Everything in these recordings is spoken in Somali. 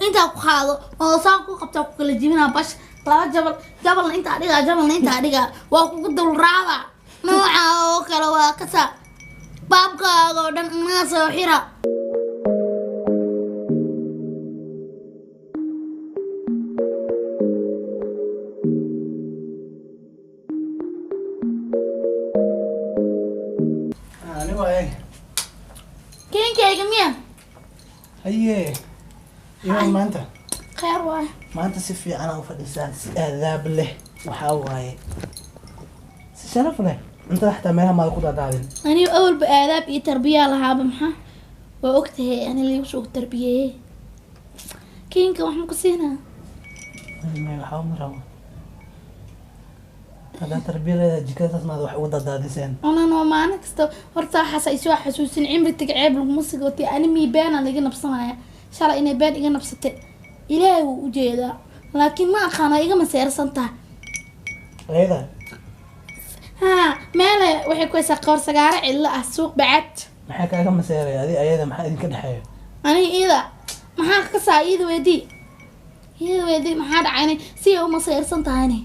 انت قاضو او ساقو قبطه كل جيبنا باش لا جبل انت اديغا جبل انت اديغا وا كو دول راعا نوعا او كلا وا كسا بابكا دن ما سو خيرا انا واي كين كيغميا ايه يوم ما انت خير واي ما انت سفي انا وفديسان عذاب له وحاواي شرف له انت حتى ما كنت دادين أنا أول بآداب إيه تربية لها بمحا ووقتها أنا اللي وشو التربية كينك وإحنا كسينا ما حاول مرة هذا تربية جكتة ما ذو وضع دادسين أنا ما أنا كستو ورتا حاسة يسوى حسوسين عمري تقعيب الموسيقى وتي أنا مي بان اللي جنا بصناعة شارع إني بان إجنا بستة إلهي وجيدا لكن ما أخانا إجا مسير سنتها هذا ها ماله وحي كويسة قور سجارة إلا السوق بعد ما حكى كم مسيرة هذه أيضا ما حد كده حياة أنا إذا ما حد كسا إذا ودي ما حد عيني سيو مسير سنتها هني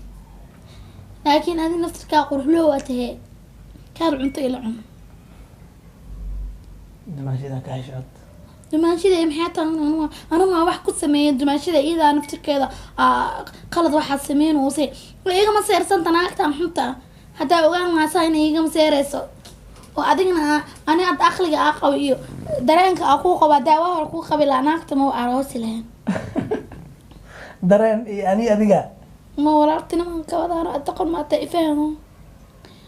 لكن هذه نفس الكاقر حلوته كان عنت إلى عم دماشي ذا كاشات دماشي ذا محيط أنا ما واحد كنت سمين دماشي ذا إذا نفس كذا قلد واحد سمين وصي وإيجا مسير سنتها أنا أكتر محمتها حتى أقول ما صاين إيجا مسير سو وأدينا أنا أدخل أقوى درينك أقوى قبل دعوة أقوى قبل أنا أكتر مو أروسي لهن درين يعني أديك ما ورارتنا من كذا أنا أتقول ما تفهمه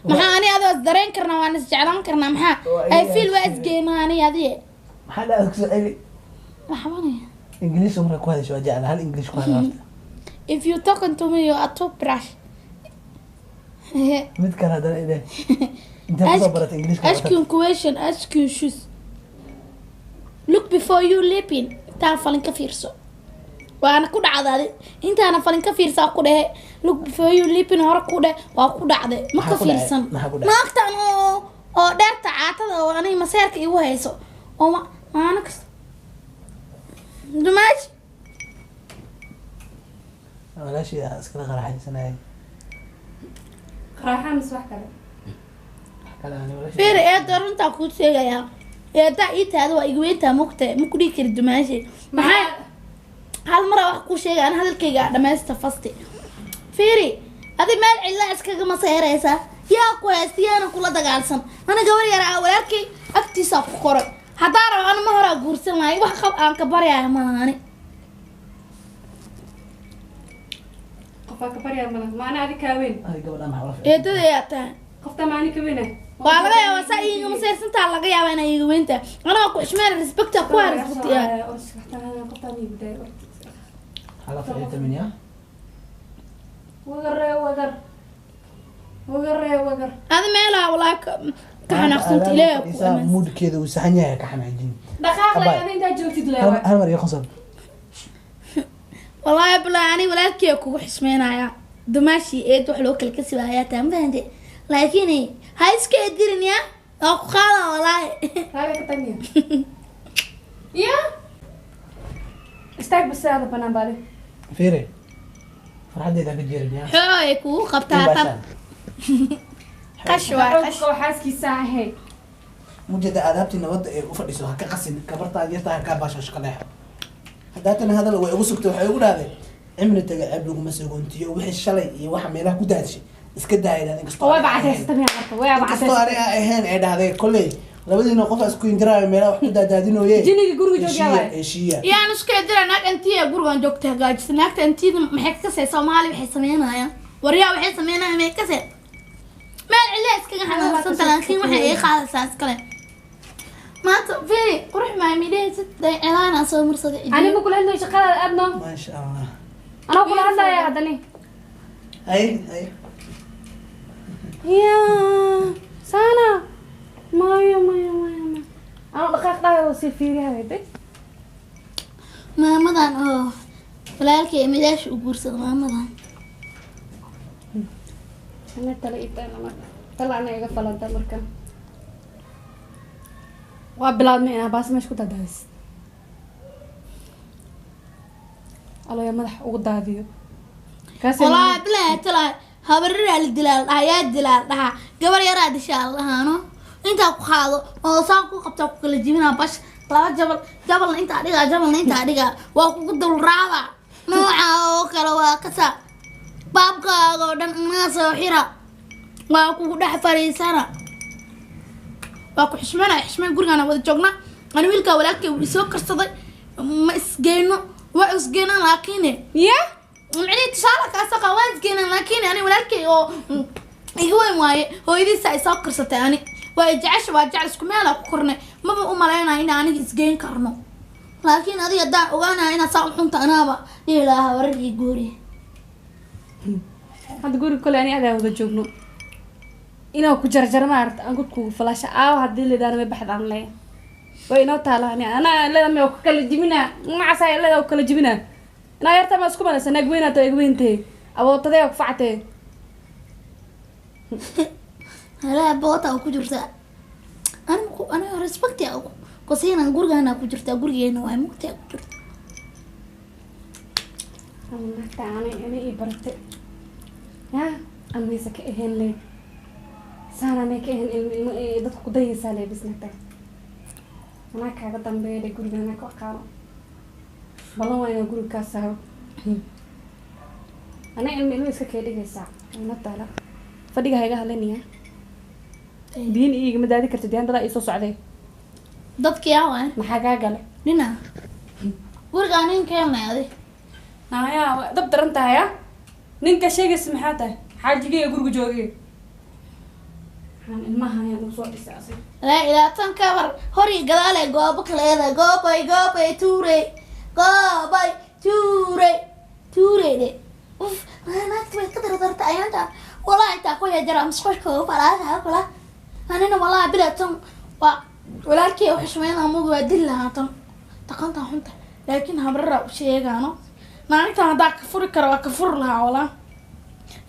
محا أنا هذا درين كرنا وأنا سجلان كرنا محا أي فيل وإس جيم أنا هذه محل أكسر أي محماني إنجليز عمرك كويس شو أجعل هل إنجليز كويس if you talking to me you are too brush متكر هذا إيه أنت مصبرت إنجليز ask you question ask you shoes look before you leaping تعرف فلان كفير سو وأنا كود عذادي أنت أنا فلان كفير سو كوده look before you leaping هرا كوده وكود عذا ما كفير سن ما أكتر أو دارت عاتة وأنا مسيرك إيوه هيسو أو ما أنا كس دماج ولا شيء أسكر غراحي سنة رايحة مسوح فير إيه دارن تأكل شيء يا إيه دا إيه هذا وإيجويته مكتة كرد دماجي ما هالمرة وحكو شيء أنا هذا الكي قاعد ما استفستي فيري هذه مال علا أسكر ما سيريسا يا كويس يا أنا كل ده قالسن أنا جوري يا ولكن أكتساب خرج هدار أنا ما هرا جورسن لاي وحخب أنا كبر يا ماني قفا كبر يا مانا ما أنا هذه كوين هذه قبل أنا عرفت إيه ده يا تا قفتا ماني كوينه والله يا وسائل مسير سنت على جيا وين يجوينته أنا ما كنت شمال ريسبكت أقوى ريسبكت يا قفتا مي بداية على فريق تمنية وقر هذا ما لا ولا كان أحسنت إليه مود كذا وسحنيا كحنا عجين دقائق لأن أنت جوتي دلوقتي هل مرة يخسر والله بلا أنا ولا كيكو حسمينا يا دماشي إيه تحلو كل كسب حياتها ما عندي لكن هاي سكيدرين يا أو خاله والله هذا كتانية يا استاك بس هذا بنا بالي فيري فرحت إذا بتجرب يا حويكو خبطها قشوة وحاسكي ساعة هي مجد آدابتي نود وفرسوها كقسم كبرتا جرتها كاباش شقلاها هداتنا هذا لو يوسكت وحيقول هذا عمل تجعب له مسؤوليتي وبح الشلي واحد ميله كدادش اسكدا إلى نقص هو بعد هستمع هو بعد ستاري أهين عند هذا كله لابد إنه قف أسكون جرا ميله وحدة دادينه يه جيني جورو جوجا إيشيا يا أنا سكيدر أنا أنتي جورجان جوكتها جاج سناكت أنتي محك كسر سومالي بحسمينها يا وريا بحسمينها ما كسر ما العلاج كنا حنا سنت لكن ما هي خالص أسكله ما تفيري قرح مع ميلاد ست إعلان أصور مرصد أنا بقول عنده شغالة أبنه ما شاء الله أنا بقول عنده يا هدني أي يا سانا ما أنا دقيق ده يوصل فيه هذا ما مدان ولا الكي مداش وقرصد ما مدان أنا تلاقيت أنا طلعنا يقفل أنت مركب وبلاد مين بس مش كنت داس الله يا مدح وقداديو كاس والله بلا تلا habarira la dilaa ayaa dilaa dhaha gabar yar aad insha Allah aano inta ku qaado oo saan ku qabta ku kala jibina bash laba jabal inta dhiga waa ku dul raaba nooca oo kala waa kasa baabkaaga oo dhan ma soo xira waa ku dhex fariisana waa ku xishmana gurigana wada joogna ani wiilka walaalkay uu soo karsaday ma isgeeno waa isgeena laakiin يا macni tishaala ka saqa waa isgeena laakiin ani walaalkay oo igu weyn waaye hooyadiisa ay soo karsatay ani waa jecel isku meel ku kornay maba u maleynaa in aan isgeen karno laakiin adiga daan ogaanaa ina saa xunta anaaba ilaaha warigi goori هاد قولي كل أنا هذا وذا جوجنو إنه كجرجر ما أعرف أقول كو فلاش هادي اللي دار ما بحث عن ليه وإنه تعالى يعني أنا لا ما أكل جبنا ما عسى لا أكل جبنا أنا يرتى ما أسكب أنا سنة جوينة تجوين تي أبو تدي وقفعته لا بوتا وكجرتا أنا رسبكتي أو قصينا نقول أنا كجرتا قولي إنه هاي مكتي كجرتا أنا تعاني أنا إبرت يا أمي سكهن لي سانا نكهن دتك قضية سالي بس نتاع أنا كذا تنبيه لقول أنا كأكارو والله ما يقول كاسه أنا إلمي سكهدي كيسا أنا تعالى فدي هاي هالنية دين إيه مدادي كرتديان ده إيسوس عليه dadka yaa waan maxaa gale nina guriga nin keenay adi naya dab daran tahay ninka sheegay maxaa tahay xaajigay guriga joogay ilmaha ayaan soo dhisaasay la ilaa tan ka war hori gadaale goobo kaleeda goobay tuure de uf ana tibay ka dardarta ayanta wallahi ta ku yajara masqashka faraha kala anina wallahi bilatan wa walaalkii wax xushmeeyna mud waa dil lahaatan taqanta xunta laakiin habrara u sheegano maalinta hada ka furi karo waa ka fur lahaa wala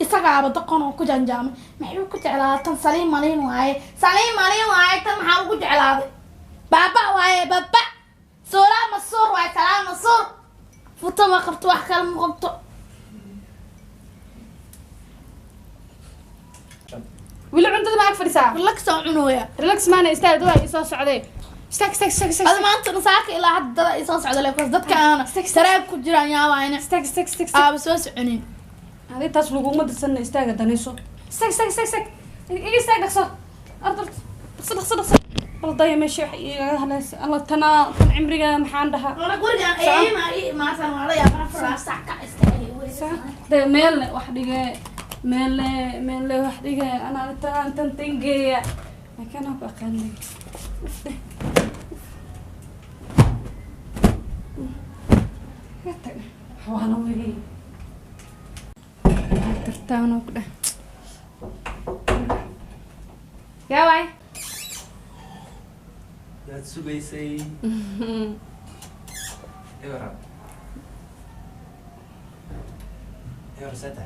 isaga abada qon oo ku janjaamay maxay ku jeclaatan saliim malin waaye tan maxaa ugu jeclaaday baba waaye baba soola masur waaye salaam masur futa ma qabto wax kale ma qabto wili cuntada ma ag fadhisaa relax oo cunooya relax maana istaag dad soo socday istaag hada maanta nasaaka ilaa hadda dad soo socda leeyahay dadka aan saraag ku jiraan yaabayna istaag aaba soo soconin هذه تصل لقوم مدرسنا يستاجد دنيسو استاج إيه استاج دخسة أرض دخسة والله ضايع ماشي هلاس الله تنا عمري ما عندها أنا أقول لك إيه ما صار ولا يا فرا ساعة استاجي ده ميل واحدة ميل واحدة أنا تنتنجي لكن أنا بقلي حوانا ويجي ترتاحنا وكده يا باي يا تسوبيسي ايوه ايوه ساتا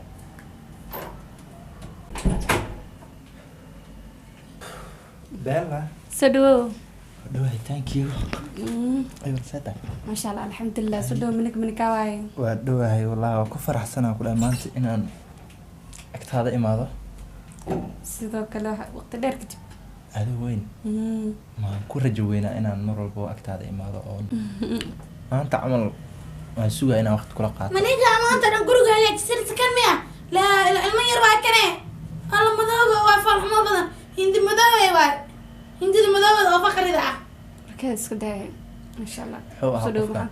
بيلا سدو دوهي ثانك يو ايوه ساتا ما شاء الله الحمد لله سدو منك واي ودوهي والله ku faraxsana kula maanta inaan agtaada imaado sidoo kale waqti dheer kadib aad weyn ma ku rajo weynaa inaan mar walba agtaada imaado oo maanta camal waan sugaa inaan waqti kula qaato maniga maanta dhan guriga hagaajisay kan miya la ilma yar baa kane alla madooga waa farxmo badan hindi madooga waa hindi madooga oo faqrida ah markaa iska day insha Allah soo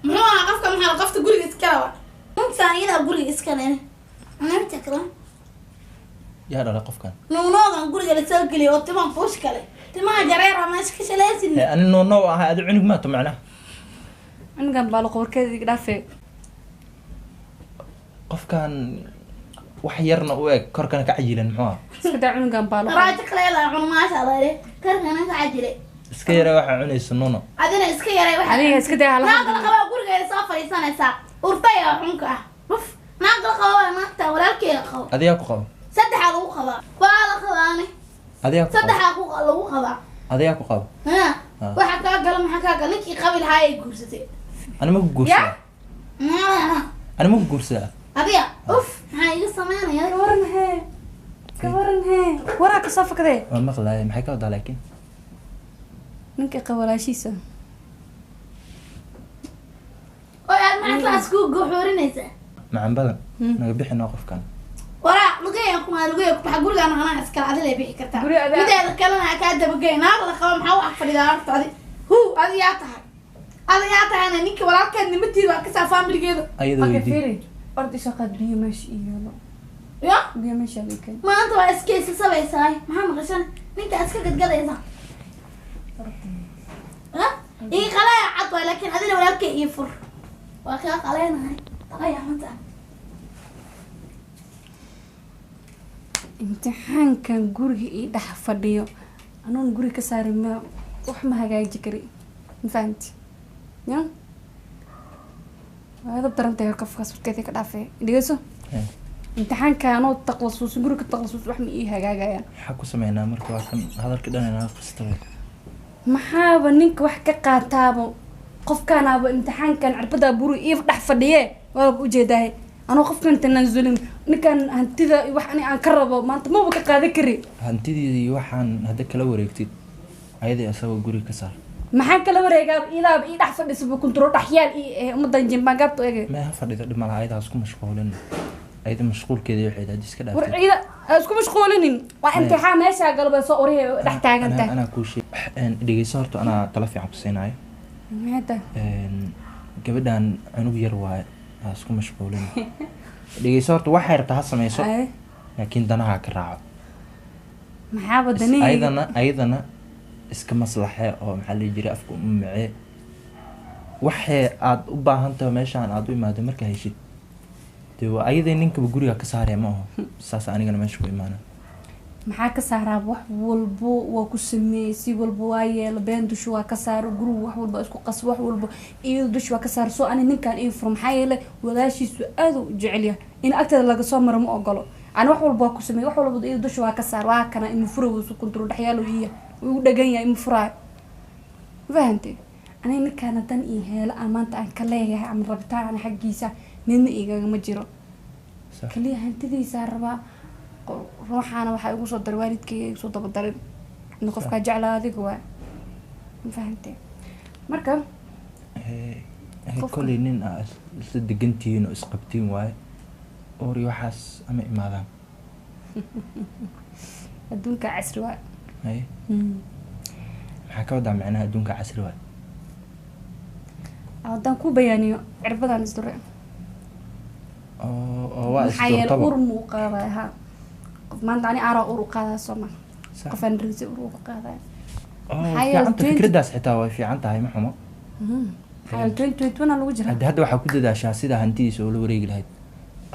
muxuu qofka guriga iska lawa inta iyada guriga iska leena anarta kala yaa dhala qofkan noogan guriga la soo geliyo oo timaan fuush kale timaan jareer ama iska shalaysin ani no ah aad cunug ma to macna anigan baa qorkeedii dhaafay qofkan wax yarna u eg korkana ka cajilan muxuu iska daa anigan baa raajo kale la cun ma sha Allah karkana ka cajile iska yara waxa cunayso nono adina iska yaray waxa adiga iska daa la qaba guriga soo fariisanaysa urtay xunka uf naaqla qaba naaqta walaalkeeda qaba adiga ku qabo saddex lagu qaba waa la qabaani adiga ku saddex lagu qaba adiga ku qabo ha waxa ka gal maxaa ka gal ninkii qabil haay guursatay ani ma guursaday ma أنا مو بقرصة adiga uf maxaa iga sameynaya kawaran hee waraa ka soo fakadee ما مقلة ما حكوا ده لكن ninka qawalaashiisa oo aad maxaa class ku goxorinaysa مع بدن نقبح نوقف كان waraa lugaya kuma waxa guriga anaa iska adile bixi kartaa Guriga adaa- mideeda kalena ka dabagay naaqda qaba maxaa wax fadhidaa horta adi yaa tahay ninka walaalkeed nimatiida waa ka saa familigeeda أيضا okay يدي firi ordi shaqad biyo meesha iyo ya biyo meesha leekan maanta waa iskeysa sabaysaay maxaa maqashan ninka iska gadgadaysa ha ii qalaya cad waay laakiin adina walaalkay ii fur waa kaa qaleynahay qalaya manta imtixaankan guriga ii dhex fadhiyo anuun guri ka saari ma wax ma hagaaji kari ma fahamti ya waad darantay qofkaas warkeeda ka dhaafay dhigayso imtixaanka anoo taqlasuus guriga taqlasuus wax ma ii hagaagayaan حكوا سمعنا مركوا كان هذا الكلام أنا قصته maxaaba ninka wax ka qaataaba qofkaanaaba imtixaankan cirbada buri ii dhex fadhiye waaba ujeedahay anoo qofkan tanaasulin ninkan hantida wax ani aan ka rabo maanta maba ka qaadan kari هنتدي وحن هذا كلا وريكتي أيضا أسوي جوري كسر maxaan kala wareegaa idaaba ii dhex fadhisaba kunturool dhaxyaal ummadan jimbaan gaabto ege ما هفرد ده مع أيضا أسكو مشغولين أيضا مشغول كذا يحيد هذا كذا war ciida isku mashquulinin waa imtixaan meesha galba soo oriye dhex taagantahay أنا كل شيء اللي صارت أنا تلفي عم بسيناي maada gabadhan anug yar waaye aa isku mashquulin dhegeyso horta wax yarta ha samayso ay laakiin danaha ka raaco maxaaba dani ayadana iska maslaxe oo maxaa la jiray afka u macee waxay aad u baahan tahay meeshaan aad u imaado markaa heshid dee waa ayaday ninkaba guriga ka saaraya ma aho saas anigana meesha ku imaana maxaa ka saaraa wax walbo waa ku sameeyey si walba waa yeelo been dusha waa ka saaro guriga wax walba isku qas wax walba iyada dusha waa ka saaro soo ani ninkan ii furo maxaa yeelay walaashiisu aad u jecel yahay in agteeda laga soo maro ma ogolo ani wax walba waa ku sameeyey wax walba iyada dusha waa ka saar waa kana in furo uu kuntulo dhaxyaalo iyo uu dhagan yahay in furaa fahantay ani ninkan tan ii heelo aan maanta aan ka leeyahay ama rabitaan xaggiisa midna igagama jiro kaliya hantidiisa rabaa ruuxaana waxaa igu soo dar waalidkayga igu soo dabadarin in qofkaa jeclaa adiga waa ma fahantay marka kolley nin aa isla degantihiin oo isqabtiin waaye oori waxaas ama imaadaan adduunka casri waa haye maxaa ka wadaa macnaha adduunka casri waaye haddaan ku bayaaniyo cirbadan isdure oo waa maxaa yeele isdurtaba ur muu qaadaya ha qof maanta ani araa ur u qaadaya sooma Sax. qofaan risi ur uga qaadaya oo maxaa yeele fiicanta 20 fikraddaas xitaa way fiican tahay ma xumo maxaa yeele 2021 lagu jira hadda waxaa ku dadaashaa sida hantidiisa oo la wareegi lahayd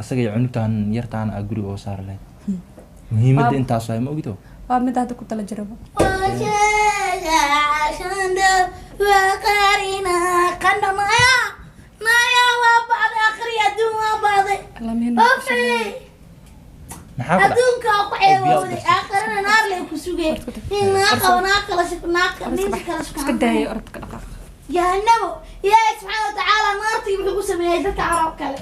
asaga iyo cunugtaan yartaan aa guriga oo saari lahayd muhiimadda Waa- intaas waay ma ogito waa mid hadda ku tala jiraba lamina maxaa ku dhacay adduunka ku ceebooday aakhirana naar lay ku sugay naa qabo naa kala shaq naa ninka kala iska shaqaan daayay orodka dhaqaaq jahanabo ilaahay subxaana watacaala naartii wuxuu ku sameeyey dadka carab kale